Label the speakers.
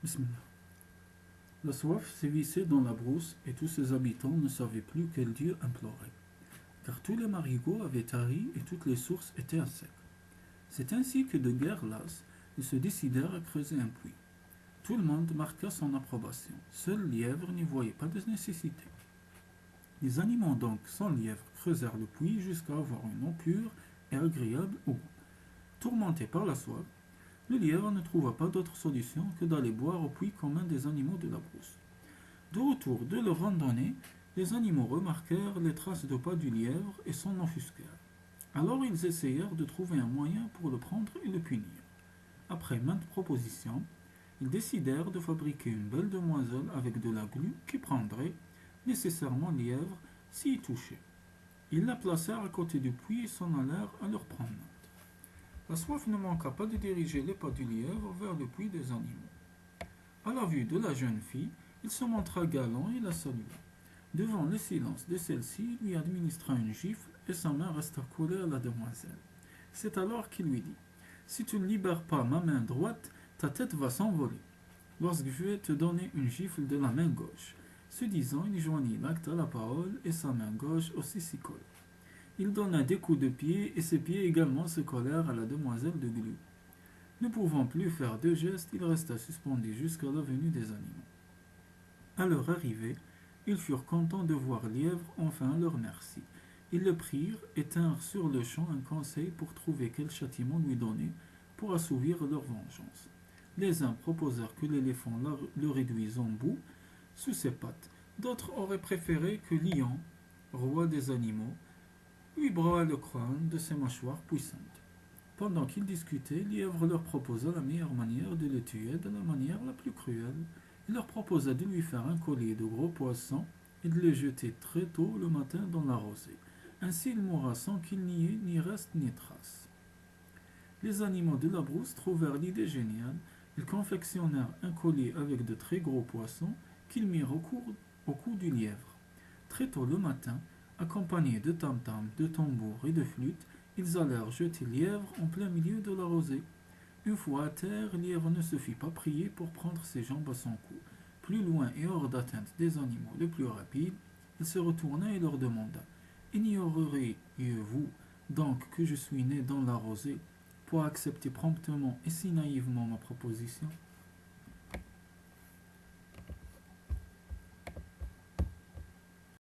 Speaker 1: Bismillah. La soif sévissait dans la brousse et tous ses habitants ne savaient plus quel Dieu implorer, car tous les marigots avaient tari et toutes les sources étaient à sec. C'est ainsi que de guerre lasse, ils se décidèrent à creuser un puits. Tout le monde marqua son approbation. Seul Lièvre n'y voyait pas de nécessité. Les animaux donc, sans Lièvre, creusèrent le puits jusqu'à avoir une eau pure et agréable au goût. Tourmenté par la soif, le lièvre ne trouva pas d'autre solution que d'aller boire au puits commun des animaux de la brousse. De retour de leur randonnée, les animaux remarquèrent les traces de pas du lièvre et s'en offusquèrent. Alors ils essayèrent de trouver un moyen pour le prendre et le punir. Après maintes propositions, ils décidèrent de fabriquer une belle demoiselle avec de la glu qui prendrait nécessairement lièvre s'y touchait. Ils la placèrent à côté du puits et s'en allèrent à leur promenade. La soif ne manqua pas de diriger les pas du lièvre vers le puits des animaux. À la vue de la jeune fille, il se montra galant et la salua. Devant le silence de celle-ci, il lui administra une gifle et sa main resta collée à la demoiselle. C'est alors qu'il lui dit: Si tu ne libères pas ma main droite, ta tête va s'envoler, lorsque je vais te donner une gifle de la main gauche. Ce disant, il joignit l'acte à la parole et sa main gauche aussi s'y colla. Il donna des coups de pied et ses pieds également se collèrent à la demoiselle de Glu. Ne pouvant plus faire de gestes, il resta suspendu jusqu'à la venue des animaux. À leur arrivée, ils furent contents de voir Lièvre enfin à leur merci. Ils le prirent et tinrent sur le champ un conseil pour trouver quel châtiment lui donner pour assouvir leur vengeance. Les uns proposèrent que l'éléphant le réduise en boue sous ses pattes. D'autres auraient préféré que Lion, roi des animaux, lui broie le crâne de ses mâchoires puissantes. Pendant qu'ils discutaient, Lièvre leur proposa la meilleure manière de le tuer de la manière la plus cruelle. Il leur proposa de lui faire un collier de gros poissons et de le jeter très tôt le matin dans la rosée. Ainsi il mourra sans qu'il n'y ait ni reste ni trace. Les animaux de la brousse trouvèrent l'idée géniale. Ils confectionnèrent un collier avec de très gros poissons qu'ils mirent au cou du lièvre. Très tôt le matin, accompagnés de tam-tams, de tambours et de flûtes, ils allèrent jeter Lièvre en plein milieu de la rosée. Une fois à terre, Lièvre ne se fit pas prier pour prendre ses jambes à son cou. Plus loin et hors d'atteinte des animaux les plus rapides, il se retourna et leur demanda: Ignoreriez-vous donc que je suis né dans la rosée pour accepter promptement et si naïvement ma proposition?